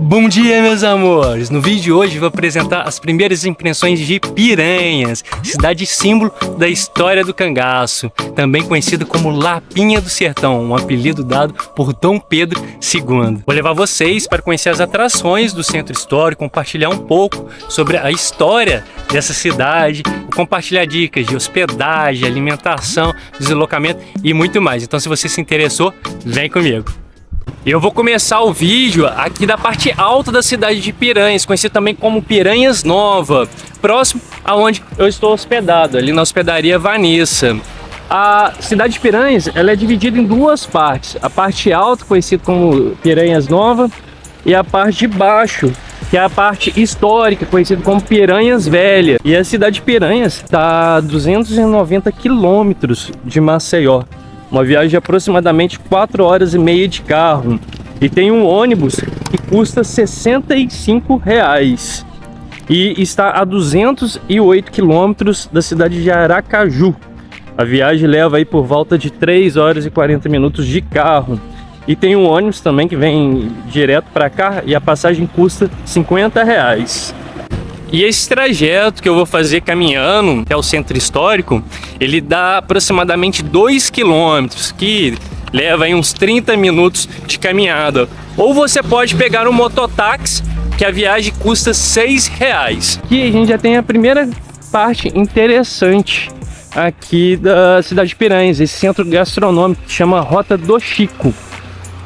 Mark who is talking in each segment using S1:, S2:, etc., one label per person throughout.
S1: Bom dia, meus amores! No vídeo de hoje vou apresentar as primeiras impressões de Piranhas, cidade símbolo da história do cangaço, também conhecida como Lapinha do Sertão, um apelido dado por Dom Pedro II. Vou levar vocês para conhecer as atrações do centro histórico, compartilhar um pouco sobre a história dessa cidade, compartilhar dicas de hospedagem, alimentação, deslocamento e muito mais. Então, se você se interessou, vem comigo! Eu vou começar o vídeo aqui da parte alta da cidade de Piranhas, conhecido também como Piranhas Nova, próximo aonde eu estou hospedado, ali na hospedaria Vanessa. A cidade de Piranhas, ela é dividida em duas partes, a parte alta, conhecida como Piranhas Nova, e a parte de baixo, que é a parte histórica, conhecida como Piranhas Velha. E a cidade de Piranhas está a 290 quilômetros de Maceió. Uma viagem de aproximadamente 4 horas e meia de carro. E tem um ônibus que custa R$ 65. E está a 208 quilômetros da cidade de Aracaju. A viagem leva aí por volta de 3 horas e 40 minutos de carro. E tem um ônibus também que vem direto para cá e a passagem custa R$ 50. E esse trajeto que eu vou fazer caminhando até o centro histórico, ele dá aproximadamente 2 quilômetros, que leva aí uns 30 minutos de caminhada. Ou você pode pegar um mototáxi, que a viagem custa R$ 6. Aqui a gente já tem a primeira parte interessante aqui da cidade de Piranhas, esse centro gastronômico que chama Rota do Chico.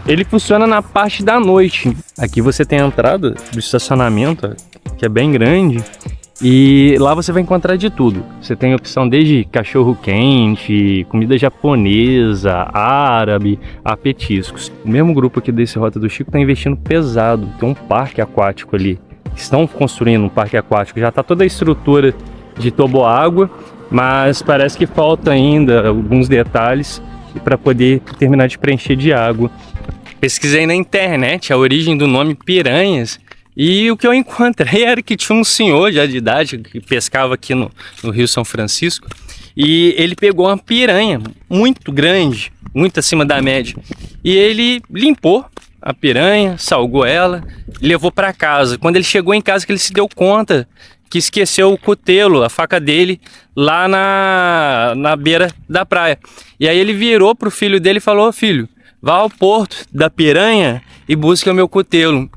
S1: Ele funciona na parte da noite. Aqui você tem a entrada do estacionamento, que é bem grande, e lá você vai encontrar de tudo. Você tem opção desde cachorro quente, comida japonesa, árabe, a petiscos. O mesmo grupo aqui desse Rota do Chico está investindo pesado. Tem um parque aquático ali. Estão construindo um parque aquático. Já está toda a estrutura de toboágua, mas parece que falta ainda alguns detalhes para poder terminar de preencher de água. Pesquisei na internet a origem do nome Piranhas e o que eu encontrei era que tinha um senhor já de idade que pescava aqui no Rio São Francisco, e ele pegou uma piranha muito grande, muito acima da média, e ele limpou a piranha, salgou ela e levou para casa. Quando ele chegou em casa, que ele se deu conta que esqueceu o cutelo, a faca dele, lá na beira da praia. E aí ele virou pro filho dele e falou: filho, vá ao porto da piranha e busque o meu cutelo.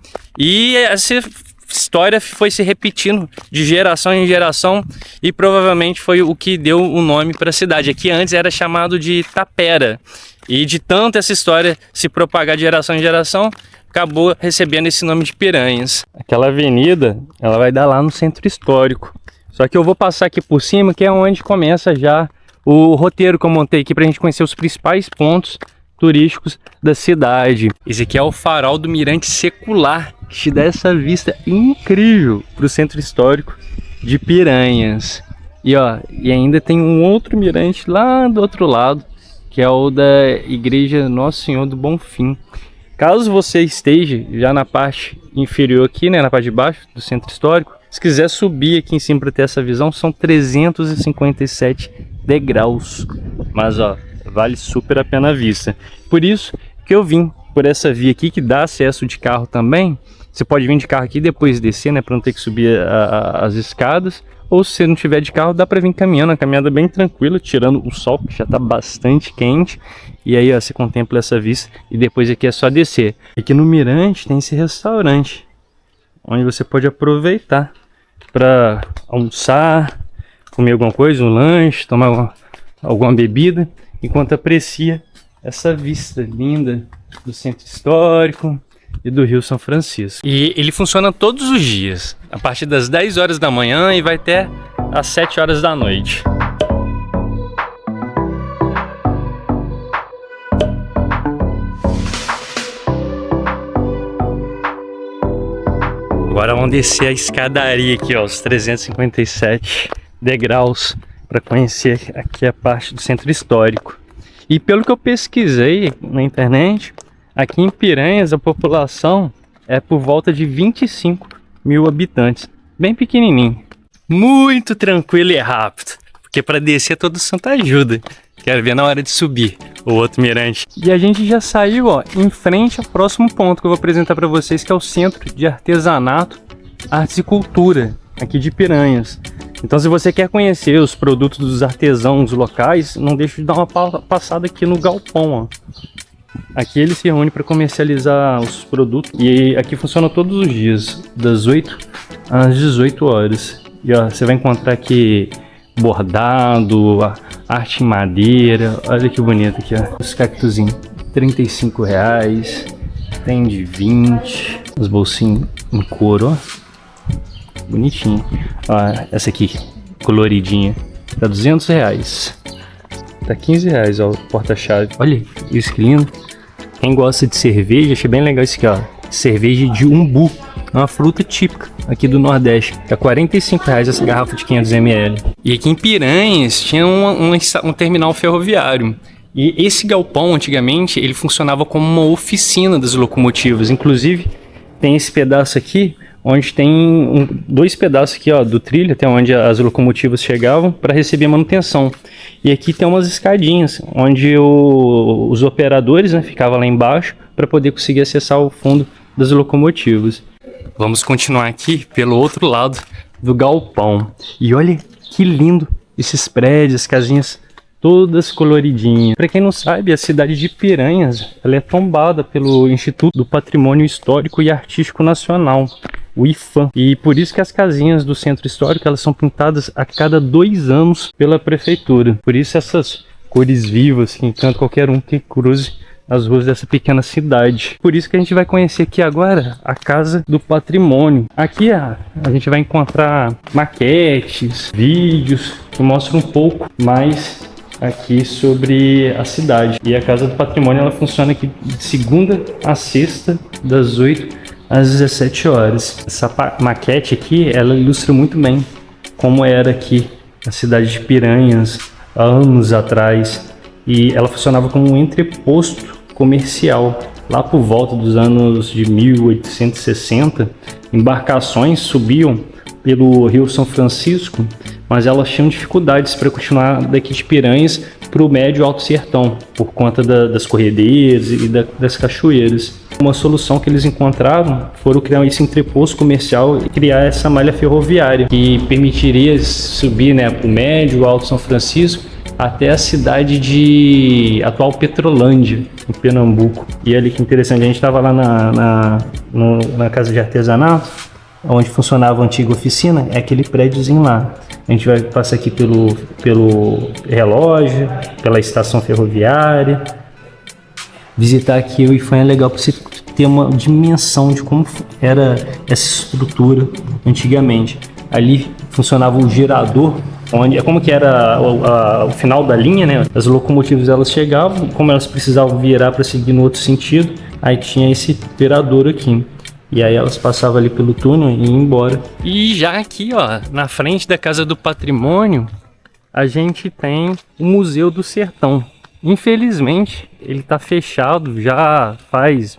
S1: E essa história foi se repetindo de geração em geração e provavelmente foi o que deu o nome para a cidade. Aqui antes era chamado de Tapera. E de tanto essa história se propagar de geração em geração, acabou recebendo esse nome de Piranhas. Aquela avenida, ela vai dar lá no centro histórico. Só que eu vou passar aqui por cima, que é onde começa já o roteiro que eu montei aqui para a gente conhecer os principais pontos turísticos da cidade. Esse aqui é o farol do Mirante Secular, que te dá essa vista incrível para o centro histórico de Piranhas. E ainda tem um outro mirante lá do outro lado, que é o da Igreja Nosso Senhor do Bonfim. Caso você esteja já na parte inferior aqui, né, na parte de baixo do centro histórico, se quiser subir aqui em cima para ter essa visão, são 357 degraus. Mas vale super a pena a vista. Por isso que eu vim por essa via aqui, que dá acesso de carro também. Você pode vir de carro aqui e depois descer, né, para não ter que subir as escadas. Ou se você não tiver de carro, dá para vir caminhando, uma caminhada bem tranquila, tirando o sol, que já está bastante quente. E aí você contempla essa vista e depois aqui é só descer. Aqui no Mirante tem esse restaurante, onde você pode aproveitar para almoçar, comer alguma coisa, um lanche, tomar alguma bebida, enquanto aprecia essa vista linda do centro histórico e do Rio São Francisco. E ele funciona todos os dias, a partir das 10 horas da manhã e vai até às 7 horas da noite. Agora vamos descer a escadaria aqui, os 357 degraus, para conhecer aqui a parte do centro histórico. E pelo que eu pesquisei na internet, aqui em Piranhas a população é por volta de 25 mil habitantes, bem pequenininho. Muito tranquilo e rápido, porque para descer todo santo ajuda. Quero ver na hora de subir o outro mirante. E a gente já saiu, ó, em frente ao próximo ponto que eu vou apresentar para vocês, que é o Centro de Artesanato, Artes e Cultura, aqui de Piranhas. Então, se você quer conhecer os produtos dos artesãos locais, não deixe de dar uma passada aqui no galpão, ó. Aqui eles se reúnem para comercializar os produtos e aqui funciona todos os dias, das 8 às 18 horas. E ó, você vai encontrar aqui bordado, arte em madeira, olha que bonito aqui, ó. Os cactuzinhos, R$35, tem de 20, os bolsinhos em couro, ó. Bonitinho. Ó, essa aqui, coloridinha, tá R$200. Tá R$15, ó, o porta-chave. Olha isso que lindo. Quem gosta de cerveja, achei bem legal isso aqui, ó. Cerveja de umbu, uma fruta típica aqui do Nordeste. Tá R$45 essa garrafa de 500 ml. E aqui em Piranhas tinha um terminal ferroviário. E esse galpão, antigamente, ele funcionava como uma oficina das locomotivas. Inclusive, tem esse pedaço aqui, onde tem dois pedaços aqui, ó, do trilho, até onde as locomotivas chegavam para receber manutenção. E aqui tem umas escadinhas, onde os operadores, né, ficavam lá embaixo para poder conseguir acessar o fundo das locomotivas. Vamos continuar aqui pelo outro lado do galpão. E olha que lindo esses prédios, casinhas todas coloridinhas. Para quem não sabe, a cidade de Piranhas, ela é tombada pelo Instituto do Patrimônio Histórico e Artístico Nacional, o IPHAN. E por isso que as casinhas do centro histórico, elas são pintadas a cada 2 anos pela prefeitura. Por isso essas cores vivas que encantam qualquer um que cruze as ruas dessa pequena cidade. Por isso que a gente vai conhecer aqui agora a Casa do Patrimônio. Aqui a gente vai encontrar maquetes, vídeos que mostram um pouco mais aqui sobre a cidade. E a Casa do Patrimônio, ela funciona aqui de segunda a sexta, das 8 às 17 horas. Essa maquete aqui, ela ilustra muito bem como era aqui a cidade de Piranhas há anos atrás. E ela funcionava como um entreposto comercial. Lá por volta dos anos de 1860, embarcações subiam pelo Rio São Francisco, mas elas tinham dificuldades para continuar daqui de Piranhas para o médio alto sertão, por conta das corredeiras e das cachoeiras. Uma solução que eles encontraram foi criar esse entreposto comercial e criar essa malha ferroviária, que permitiria subir, né, para o médio alto São Francisco até a cidade de atual Petrolândia, em Pernambuco. E olha que interessante, a gente estava lá na casa de artesanato, onde funcionava a antiga oficina, é aquele prédiozinho lá. A gente vai passar aqui pelo relógio, pela estação ferroviária. Visitar aqui o IPHAN é legal para você ter uma dimensão de como era essa estrutura antigamente. Ali funcionava o gerador, onde como que era o final da linha, né? As locomotivas, elas chegavam, como elas precisavam virar para seguir no outro sentido, aí tinha esse gerador aqui. E aí elas passavam ali pelo túnel e iam embora. E já aqui, ó, na frente da Casa do Patrimônio, a gente tem o Museu do Sertão. Infelizmente, ele tá fechado já faz,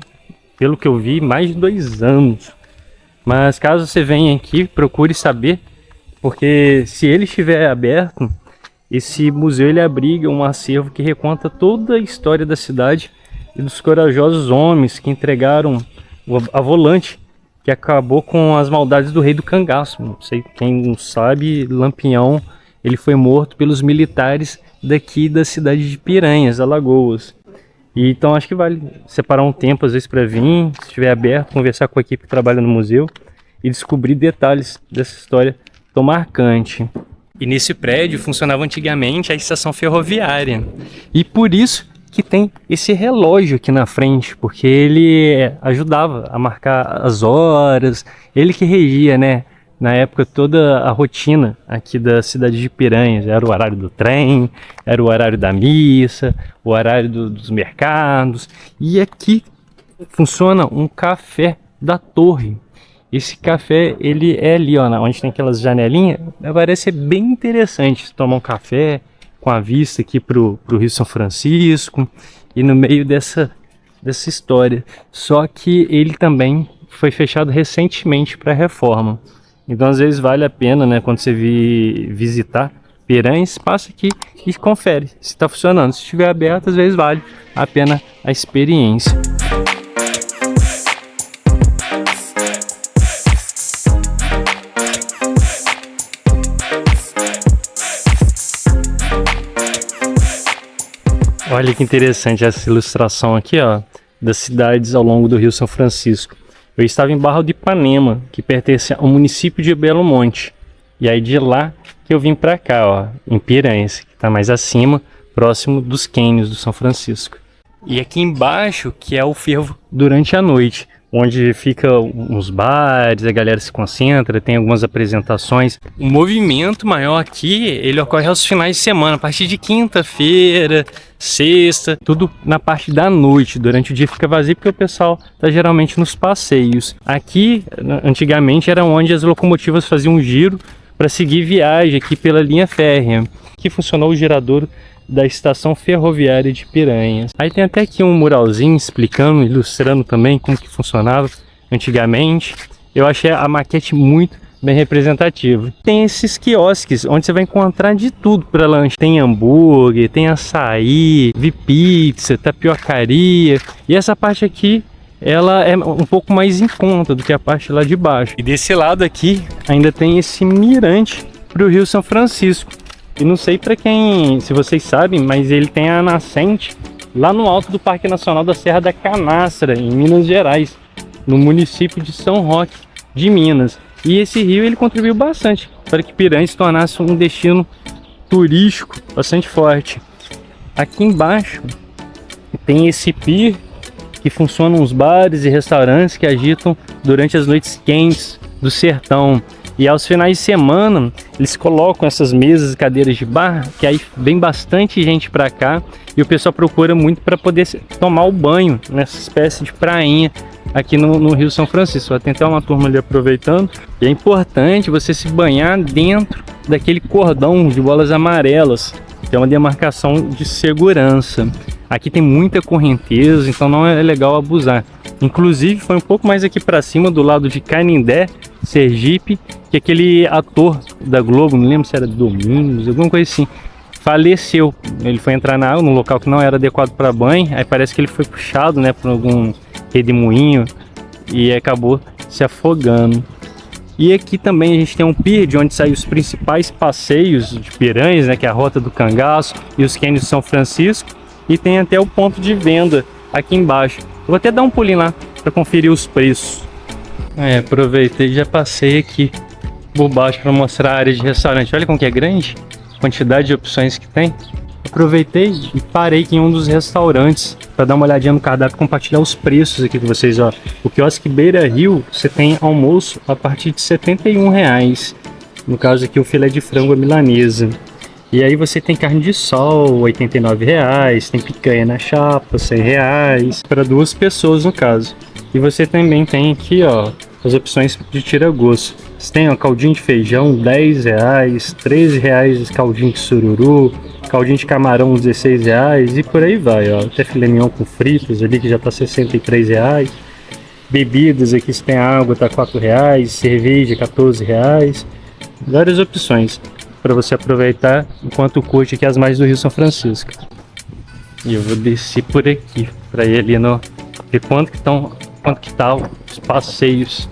S1: pelo que eu vi, mais de 2 anos. Mas caso você venha aqui, procure saber, porque se ele estiver aberto, esse museu ele abriga um acervo que reconta toda a história da cidade e dos corajosos homens que entregaram a volante, que acabou com as maldades do rei do cangaço. Não sei quem não sabe, Lampião, ele foi morto pelos militares daqui da cidade de Piranhas, Alagoas. E então acho que vale separar um tempo às vezes para vir, se estiver aberto, conversar com a equipe que trabalha no museu e descobrir detalhes dessa história tão marcante. E nesse prédio funcionava antigamente a estação ferroviária. E por isso que tem esse relógio aqui na frente, porque ele ajudava a marcar as horas, ele que regia, né, na época toda a rotina aqui da cidade de Piranhas. Era o horário do trem, era o horário da missa, o horário dos mercados. E aqui funciona um café da Torre. Esse café, ele é ali, ó, onde tem aquelas janelinhas, parece ser bem interessante tomar um café com a vista aqui pro Rio São Francisco e no meio dessa história. Só que ele também foi fechado recentemente para reforma. Então às vezes vale a pena, né, quando você vir visitar, Piranhas, passa aqui e confere se está funcionando. Se estiver aberto, às vezes vale a pena a experiência. Olha que interessante essa ilustração aqui, ó, das cidades ao longo do Rio São Francisco. Eu estava em Barra do Ipanema, que pertence ao município de Belo Monte. E aí de lá que eu vim para cá, ó, em Piranhas, que está mais acima, próximo dos cânions do São Francisco. E aqui embaixo que é o fervo durante a noite, onde fica uns bares, a galera se concentra, tem algumas apresentações. O movimento maior aqui, ele ocorre aos finais de semana, a partir de quinta-feira, sexta, tudo na parte da noite. Durante o dia fica vazio porque o pessoal está geralmente nos passeios. Aqui, antigamente, era onde as locomotivas faziam um giro para seguir viagem aqui pela linha férrea. Aqui funcionou o giradouro da estação ferroviária de Piranhas. Aí tem até aqui um muralzinho explicando, ilustrando também como que funcionava antigamente. Eu achei a maquete muito bem representativa. Tem esses quiosques onde você vai encontrar de tudo para lanche. Tem hambúrguer, tem açaí, vi pizza, tapiocaria. E essa parte aqui, ela é um pouco mais em conta do que a parte lá de baixo. E desse lado aqui ainda tem esse mirante para o Rio São Francisco. E não sei para quem, se vocês sabem, mas ele tem a nascente lá no alto do Parque Nacional da Serra da Canastra, em Minas Gerais, no município de São Roque de Minas. E esse rio ele contribuiu bastante para que Piranhas se tornasse um destino turístico bastante forte. Aqui embaixo tem esse pier que funcionam os bares e restaurantes que agitam durante as noites quentes do sertão. E aos finais de semana, eles colocam essas mesas e cadeiras de bar, que aí vem bastante gente para cá e o pessoal procura muito para poder tomar o banho nessa espécie de prainha aqui no Rio São Francisco. Tem até uma turma ali aproveitando. E é importante você se banhar dentro daquele cordão de bolas amarelas, que é uma demarcação de segurança. Aqui tem muita correnteza, então não é legal abusar. Inclusive foi um pouco mais aqui para cima, do lado de Canindé, Sergipe, que aquele ator da Globo, não lembro se era Domingos, alguma coisa assim, faleceu. Ele foi entrar na água num local que não era adequado para banho, aí parece que ele foi puxado, né, por algum redemoinho e acabou se afogando. E aqui também a gente tem um pier de onde saem os principais passeios de Piranhas, né, que é a Rota do Cangaço e os cânions de São Francisco, e tem até o ponto de venda aqui embaixo. Eu vou até dar um pulinho lá para conferir os preços. Aproveitei e já passei aqui por baixo para mostrar a área de restaurante. Olha como que é grande, a quantidade de opções que tem. Aproveitei e parei aqui em um dos restaurantes para dar uma olhadinha no cardápio e compartilhar os preços aqui com vocês. Ó. O quiosque Beira Rio, você tem almoço a partir de R$ 71,00. No caso aqui o filé de frango à milanesa. E aí você tem carne de sol, R$ 89,00, tem picanha na chapa, R$ 100,00, para 2 pessoas no caso. E você também tem aqui, ó, as opções de tira-gosto. Você tem, ó, caldinho de feijão, R$ 10,00, R$ 13,00 caldinho de sururu, caldinho de camarão, R$ 16,00 e por aí vai, ó. Até filé mignon com fritas ali que já tá R$ 63,00. Bebidas aqui, você tem água, tá R$ 4,00, cerveja, R$ 14,00. Várias opções para você aproveitar enquanto curte aqui as margens do Rio São Francisco. E eu vou descer por aqui para ir ali no ver quanto que tá os passeios.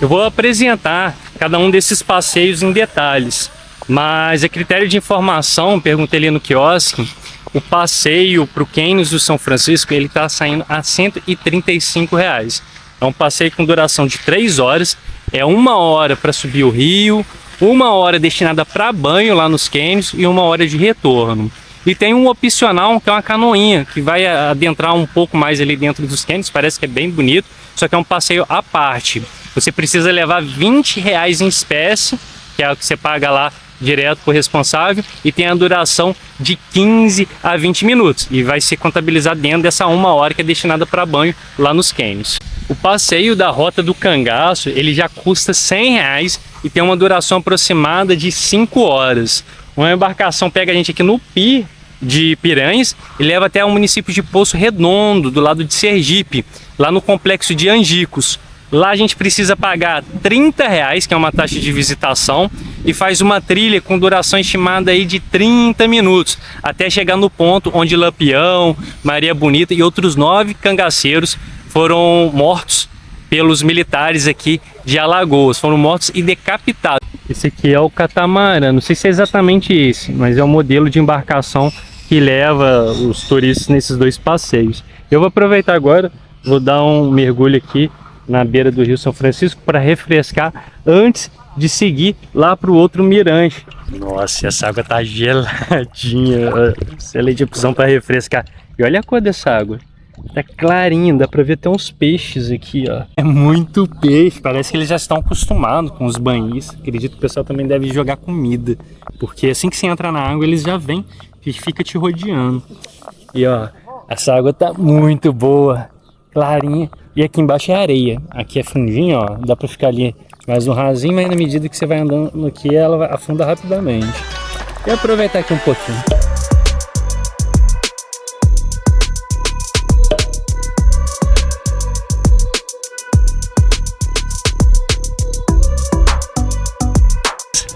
S1: Eu vou apresentar cada um desses passeios em detalhes, mas a critério de informação, perguntei ali no quiosque, o passeio para o cânions do São Francisco ele tá saindo a R$ 135,00. É um passeio com duração de 3 horas, é 1 hora para subir o rio, 1 hora destinada para banho lá nos cânions e 1 hora de retorno. E tem um opcional que é uma canoinha, que vai adentrar um pouco mais ali dentro dos cânions, parece que é bem bonito, só que é um passeio à parte. Você precisa levar R$ 20,00 em espécie, que é o que você paga lá direto por responsável, e tem a duração de 15 a 20 minutos, e vai ser contabilizado dentro dessa 1 hora que é destinada para banho lá nos cânions. O passeio da Rota do Cangaço, ele já custa R$ 100,00 e tem uma duração aproximada de 5 horas. Uma embarcação pega a gente aqui no pier de Piranhas e leva até o município de Poço Redondo, do lado de Sergipe, lá no complexo de Angicos. Lá a gente precisa pagar R$ 30,00, que é uma taxa de visitação, e faz uma trilha com duração estimada aí de 30 minutos, até chegar no ponto onde Lampião, Maria Bonita e outros 9 cangaceiros foram mortos pelos militares aqui de Alagoas, foram mortos e decapitados. Esse aqui é o catamarã, não sei se é exatamente esse, mas é o modelo de embarcação que leva os turistas nesses 2 passeios. Eu vou aproveitar agora, vou dar um mergulho aqui na beira do Rio São Francisco para refrescar antes de seguir lá para o outro mirante. Nossa, essa água tá geladinha, excelente opção para refrescar. E olha a cor dessa água, tá clarinha, dá para ver até uns peixes aqui, ó. É muito peixe, parece que eles já estão acostumados com os banhistas. Acredito que o pessoal também deve jogar comida, porque assim que você entra na água eles já vêm e fica te rodeando. E ó, essa água tá muito boa, clarinha. E aqui embaixo é areia, aqui é fundinho, ó, dá pra ficar ali mais um rasinho, mas na medida que você vai andando aqui, ela afunda rapidamente. E aproveitar aqui um pouquinho.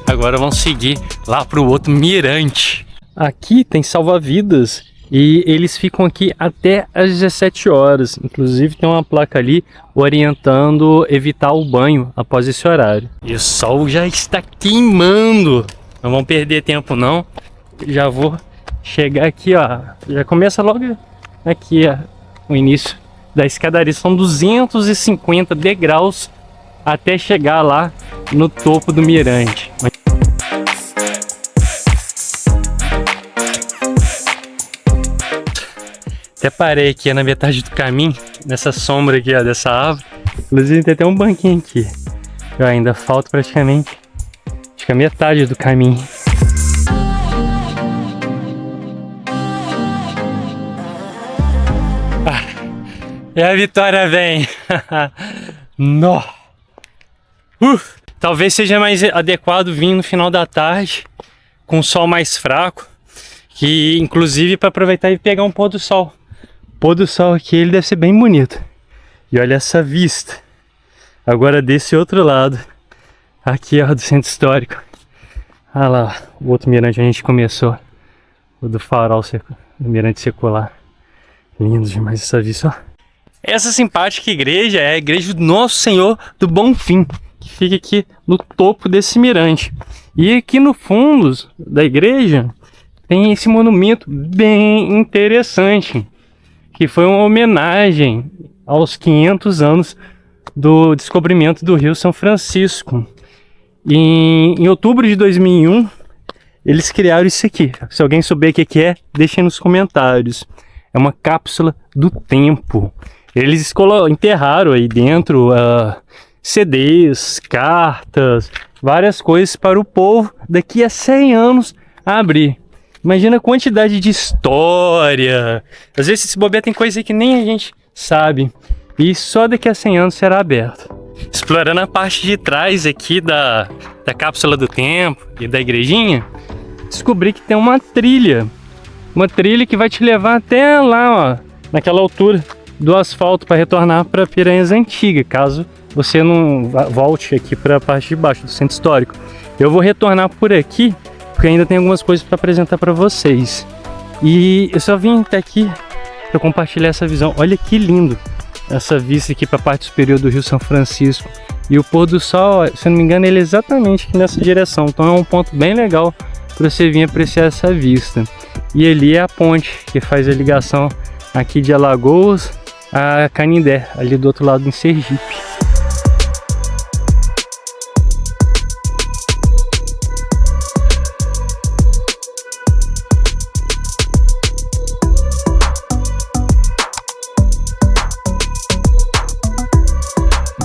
S1: Agora vamos seguir lá pro outro mirante. Aqui tem salva-vidas e eles ficam aqui até às 17 horas. Inclusive tem uma placa ali orientando evitar o banho após esse horário. E o sol já está queimando. Não vamos perder tempo não. Já vou chegar aqui, ó. Já começa logo aqui, ó, o início da escadaria. São 250 degraus até chegar lá no topo do mirante. Até parei aqui na metade do caminho, nessa sombra aqui, ó, dessa árvore. Inclusive tem até um banquinho aqui. Eu ainda falta praticamente, acho que a metade do caminho. E a vitória vem. Nó. Talvez seja mais adequado vir no final da tarde, com o sol mais fraco, que inclusive para aproveitar e pegar um pôr do sol. O pôr do sol aqui ele deve ser bem bonito. E olha essa vista. Agora desse outro lado, aqui ó, do centro histórico. Ah lá, o outro mirante a gente começou, o do farol, o mirante secular. Lindo demais essa vista, ó. Essa simpática igreja é a igreja do Nosso Senhor do Bonfim, que fica aqui no topo desse mirante. E aqui no fundo da igreja tem esse monumento bem interessante, que foi uma homenagem aos 500 anos do descobrimento do Rio São Francisco. Em outubro de 2001, eles criaram isso aqui. Se alguém souber o que é, deixem nos comentários. É uma cápsula do tempo. Eles enterraram aí dentro CDs, cartas, várias coisas para o povo daqui a 100 anos abrir. Imagina a quantidade de história. Às vezes esse bobeira tem coisa aí que nem a gente sabe. E só daqui a 100 anos será aberto. Explorando a parte de trás aqui da cápsula do tempo e da igrejinha, descobri que tem uma trilha. Uma trilha que vai te levar até lá, ó, naquela altura do asfalto para retornar para Piranhas Antiga, caso você não volte aqui para a parte de baixo do centro histórico. Eu vou retornar por aqui, porque ainda tem algumas coisas para apresentar para vocês. E eu só vim até aqui para compartilhar essa visão. Olha que lindo essa vista aqui para a parte superior do Rio São Francisco. E o pôr do sol, se eu não me engano, ele é exatamente aqui nessa direção. Então é um ponto bem legal para você vir apreciar essa vista. E ali é a ponte que faz a ligação aqui de Alagoas a Canindé, ali do outro lado em Sergipe.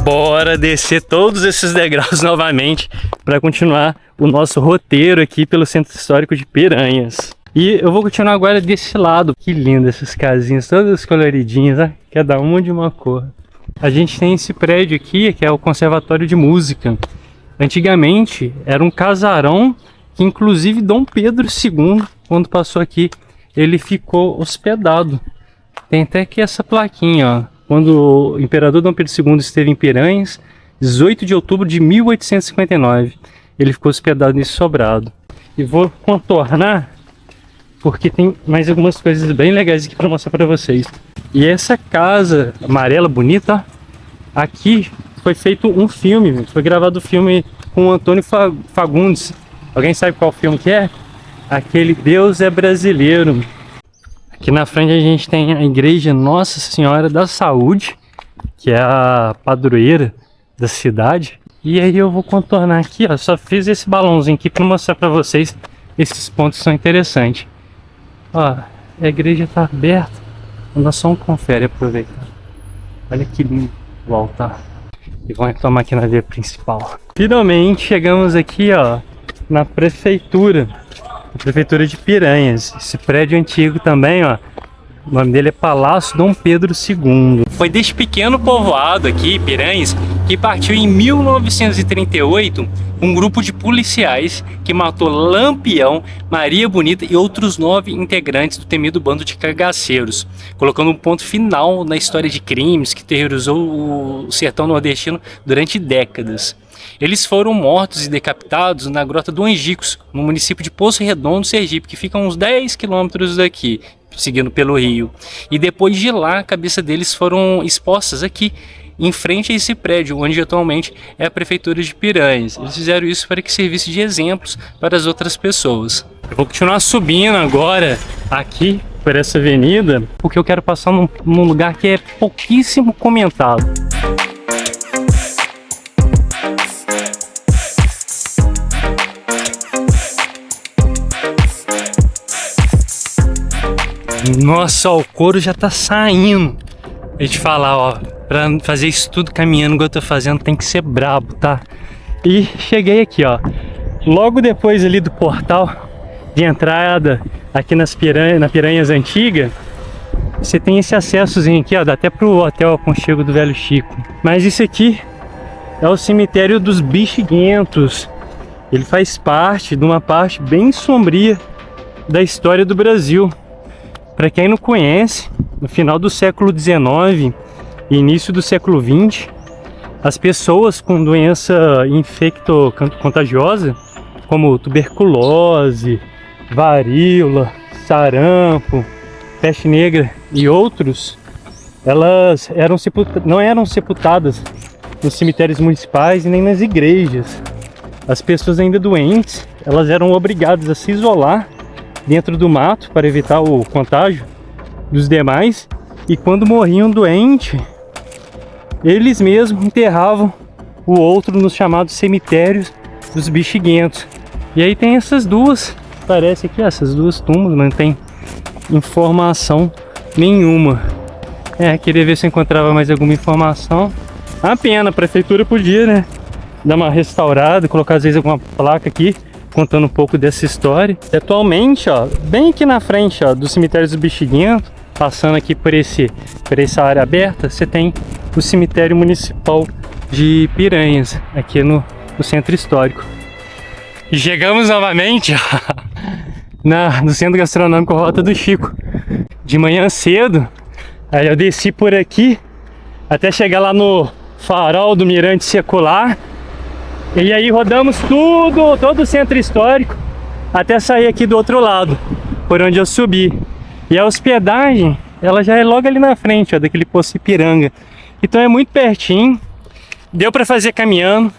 S1: Bora descer todos esses degraus novamente para continuar o nosso roteiro aqui pelo Centro Histórico de Piranhas. E eu vou continuar agora desse lado. Que lindo essas casinhas, todas coloridinhas, né? Cada uma de uma cor. A gente tem esse prédio aqui, que é o Conservatório de Música. Antigamente era um casarão que inclusive Dom Pedro II, quando passou aqui, ele ficou hospedado. Tem até aqui essa plaquinha, ó. Quando o imperador Dom Pedro II esteve em Piranhas, 18 de outubro de 1859. ele ficou hospedado nesse sobrado. E vou contornar, porque tem mais algumas coisas bem legais aqui para mostrar para vocês. E essa casa amarela bonita, aqui foi feito um filme, foi gravado um filme com o Antônio Fagundes. Alguém sabe qual filme que é? Aquele Deus é Brasileiro. Aqui na frente a gente tem a igreja Nossa Senhora da Saúde, que é a padroeira da cidade. E aí eu vou contornar aqui, ó, só fiz esse balãozinho aqui para mostrar para vocês. Esses pontos são interessantes. Ó, a igreja tá aberta. Nós só confere, aproveitar. Olha que lindo o altar. E vamos retomar aqui na via principal. Finalmente chegamos aqui, ó, na prefeitura. A prefeitura de Piranhas. Esse prédio antigo também, ó. O nome dele é Palácio Dom Pedro II. Foi deste pequeno povoado aqui, Piranhas, que partiu em 1938 um grupo de policiais que matou Lampião, Maria Bonita e outros 9 integrantes do temido bando de cangaceiros, colocando um ponto final na história de crimes que terrorizou o sertão nordestino durante décadas. Eles foram mortos e decapitados na Grota do Angicos, no município de Poço Redondo, Sergipe, que fica a uns 10 quilômetros daqui, seguindo pelo rio. E depois de lá, a cabeça deles foram expostas aqui, em frente a esse prédio, onde atualmente é a prefeitura de Piranhas. Eles fizeram isso para que servisse de exemplos para as outras pessoas. Eu vou continuar subindo agora aqui por essa avenida, porque eu quero passar num lugar que é pouquíssimo comentado. Nossa, ó, o couro já tá saindo. A gente falar, ó, pra fazer isso tudo caminhando igual eu tô fazendo, tem que ser brabo, tá? E cheguei aqui, ó, logo depois ali do portal de entrada aqui na Piranhas Antiga. Você tem esse acessozinho aqui, ó, dá até pro Hotel Aconchego do Velho Chico. Mas isso aqui é o cemitério dos Bexiguentos. Ele faz parte de uma parte bem sombria da história do Brasil. Para quem não conhece, no final do século XIX e início do século XX, as pessoas com doença infecto-contagiosa, como tuberculose, varíola, sarampo, peste negra e outros, elas não eram sepultadas nos cemitérios municipais e nem nas igrejas. As pessoas ainda doentes, elas eram obrigadas a se isolar dentro do mato para evitar o contágio dos demais, e quando morriam doentes, eles mesmos enterravam o outro nos chamados cemitérios dos Bexiguentos. E aí tem essas duas, parece aqui, essas duas tumbas, mas não tem informação nenhuma. Queria ver se eu encontrava mais alguma informação. A pena, a prefeitura podia, né, dar uma restaurada, colocar às vezes alguma placa aqui contando um pouco dessa história. E atualmente, ó, bem aqui na frente, ó, do cemitério dos Bexiguentos, passando aqui por essa área aberta, você tem o cemitério municipal de Piranhas, aqui no centro histórico. E chegamos novamente no centro gastronômico Rota do Chico. De manhã cedo, aí eu desci por aqui até chegar lá no farol do Mirante Secular. E aí rodamos todo o centro histórico até sair aqui do outro lado, por onde eu subi. E a hospedagem, ela já é logo ali na frente, ó, daquele Poço Ipiranga. Então é muito pertinho, deu para fazer caminhando.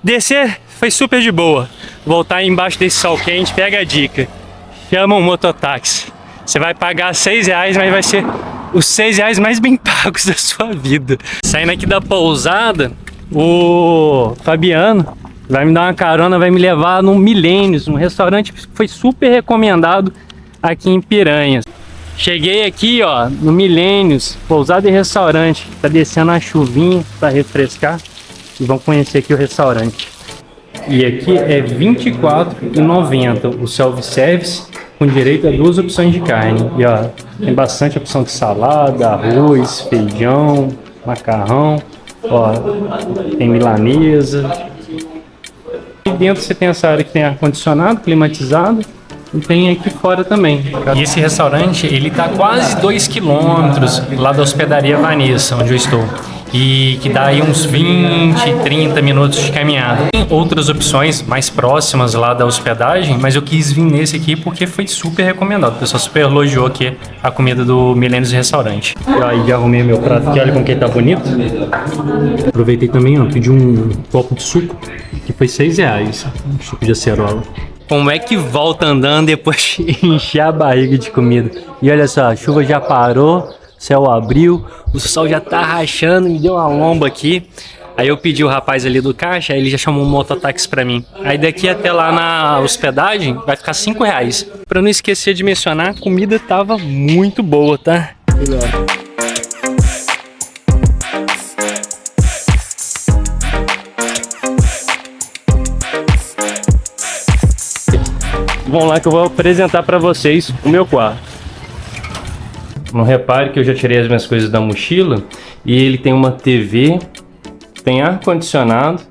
S1: Descer foi super de boa. Voltar embaixo desse sol quente, pega a dica. Chama um mototáxi. Você vai pagar R$6, mas vai ser os R$6 mais bem pagos da sua vida. Saindo aqui da pousada, o Fabiano vai me dar uma carona, vai me levar no Milênios, um restaurante que foi super recomendado aqui em Piranhas. Cheguei aqui, ó, no Milênios, pousada e restaurante. Tá descendo a chuvinha para refrescar e vão conhecer aqui o restaurante. E aqui é R$24,90 o self-service, com direito a 2 opções de carne. E ó, tem bastante opção de salada, arroz, feijão, macarrão. Ó, tem milanesa. E dentro você tem essa área que tem ar-condicionado, climatizado. E tem aqui fora também. E esse restaurante, ele tá quase 2 quilômetros lá da hospedaria Vanessa, onde eu estou. e que dá aí uns 20, 30 minutos de caminhada. Tem outras opções mais próximas lá da hospedagem, mas eu quis vir nesse aqui porque foi super recomendado. O pessoal super elogiou aqui a comida do Milênios Restaurante. E aí já arrumei meu prato aqui, olha como que ele tá bonito. Aproveitei também, ó, pedi um copo de suco, que foi R$6, um suco de acerola. Como é que volta andando depois de encher a barriga de comida? E olha só, a chuva já parou, céu abriu, o sol já tá rachando, me deu uma lomba aqui. Aí eu pedi o rapaz ali do caixa, aí ele já chamou um mototáxi pra mim. Aí daqui até lá na hospedagem vai ficar R$5. Pra não esquecer de mencionar, a comida tava muito boa, tá? Vamos lá que eu vou apresentar pra vocês o meu quarto. Não repare que eu já tirei as minhas coisas da mochila e ele tem uma TV, tem ar-condicionado,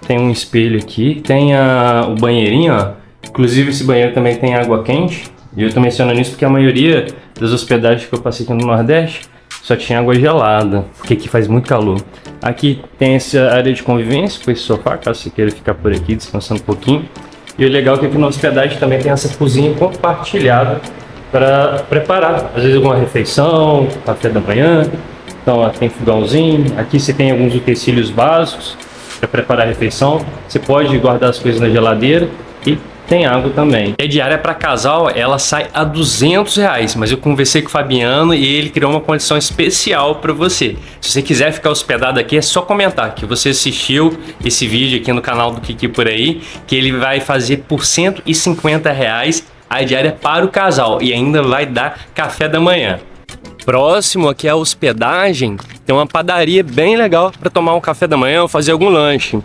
S1: tem um espelho aqui, tem o banheirinho, ó. Inclusive esse banheiro também tem água quente. E eu tô mencionando isso porque a maioria das hospedagens que eu passei aqui no Nordeste só tinha água gelada, porque aqui faz muito calor. Aqui tem essa área de convivência com esse sofá, caso você queira ficar por aqui descansando um pouquinho. E o legal é que aqui na hospedagem também tem essa cozinha compartilhada para preparar, às vezes alguma refeição, café da manhã. Então ó, tem fogãozinho, aqui você tem alguns utensílios básicos para preparar a refeição. Você pode guardar as coisas na geladeira e tem água também. A diária para casal, ela sai a R$200, mas eu conversei com o Fabiano e ele criou uma condição especial para você. Se você quiser ficar hospedado aqui, é só comentar que você assistiu esse vídeo aqui no canal do Kiki Por Aí, que ele vai fazer por R$150 a diária para o casal e ainda vai dar café da manhã. Próximo aqui à hospedagem, tem uma padaria bem legal para tomar um café da manhã ou fazer algum lanche.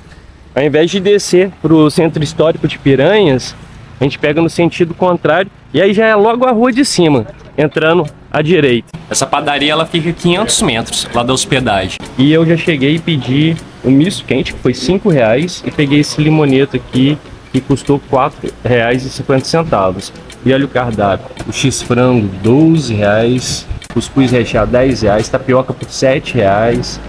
S1: Ao invés de descer para o centro histórico de Piranhas, a gente pega no sentido contrário e aí já é logo a rua de cima, entrando à direita. Essa padaria ela fica a 500 metros lá da hospedagem. E eu já cheguei e pedi um misto quente, que foi R$5, e peguei esse limoneto aqui, que custou R$4,50. E olha o cardápio, o x-frango R$12, cuscuz recheado R$10, tapioca por R$7.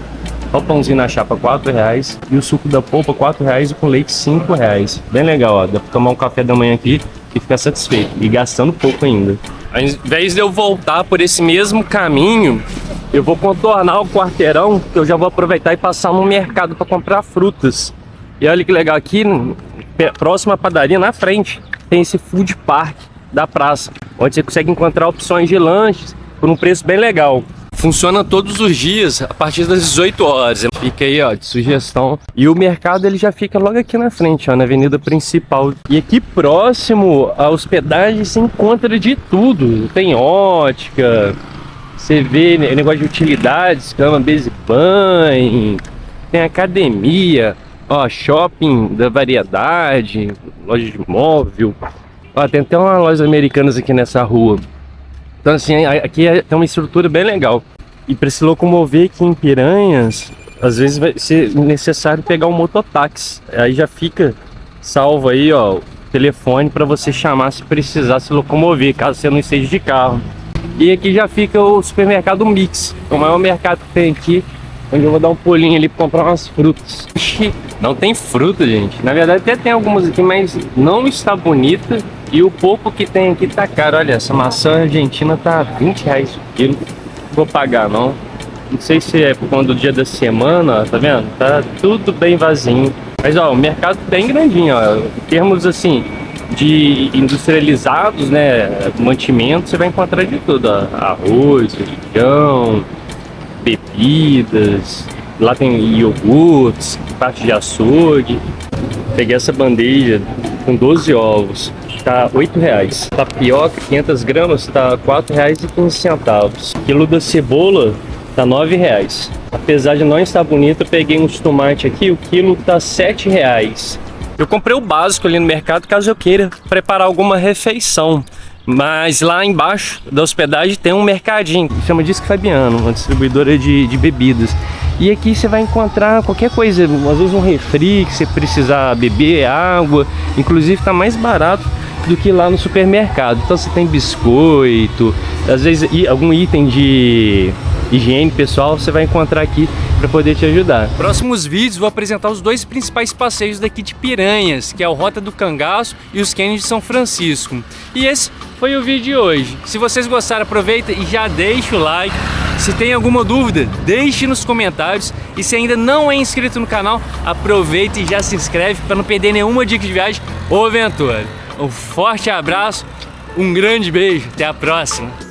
S1: Olha o pãozinho na chapa, R$4 e o suco da polpa R$4 e com leite R$5. Bem legal, ó. Dá pra tomar um café da manhã aqui e ficar satisfeito. E gastando pouco ainda. Ao invés de eu voltar por esse mesmo caminho, eu vou contornar o quarteirão, que eu já vou aproveitar e passar no mercado para comprar frutas. E olha que legal, aqui próxima à padaria, na frente, tem esse food park da praça, onde você consegue encontrar opções de lanches por um preço bem legal. Funciona todos os dias, a partir das 18 horas. Fica aí, ó, de sugestão. E o mercado, ele já fica logo aqui na frente, ó, na avenida principal. E aqui próximo à hospedagem se encontra de tudo. Tem ótica, você vê negócio de utilidades, cama, mesa e banho. Tem academia, ó, shopping da variedade, loja de móvel. Ó, tem até uma loja Americanas aqui nessa rua. Então assim, aqui tem uma estrutura bem legal. E para se locomover aqui em Piranhas, às vezes vai ser necessário pegar um mototáxi. Aí já fica salvo aí, ó, o telefone para você chamar se precisar se locomover, caso você não esteja de carro. E aqui já fica o supermercado Mix, o maior mercado que tem aqui, onde eu vou dar um pulinho ali para comprar umas frutas. Não tem fruta, gente. Na verdade até tem algumas aqui, mas não está bonita. E o pouco que tem aqui tá caro. Olha, essa maçã argentina tá R$20 o quilo. Não vou pagar não. Não sei se é por conta do dia da semana, ó, tá vendo? Tá tudo bem vazio. Mas ó, o mercado bem grandinho, ó. Em termos assim de industrializados, né, mantimentos, você vai encontrar de tudo, ó. Arroz, feijão, bebidas. Lá tem iogurtes, parte de açougue. Peguei essa bandeja com 12 ovos. Tá R$8. Tapioca, 500 gramas, tá R$4,15. Quilo da cebola tá R$9. Apesar de não estar bonito, eu peguei uns tomates aqui, o quilo tá R$7. Eu comprei o básico ali no mercado, caso eu queira preparar alguma refeição. Mas lá embaixo da hospedagem tem um mercadinho, que chama Disque Fabiano, uma distribuidora de bebidas. E aqui você vai encontrar qualquer coisa, às vezes um refri, que você precisar beber, água. Inclusive tá mais barato do que lá no supermercado. Então você tem biscoito, às vezes algum item de higiene pessoal, você vai encontrar aqui para poder te ajudar. Próximos vídeos vou apresentar os dois principais passeios daqui de Piranhas, que é o Rota do Cangaço e os Cânions de São Francisco. E esse foi o vídeo de hoje. Se vocês gostaram, aproveita e já deixa o like. Se tem alguma dúvida, deixe nos comentários. E se ainda não é inscrito no canal, aproveita e já se inscreve para não perder nenhuma dica de viagem ou aventura. Um forte abraço, um grande beijo, até a próxima!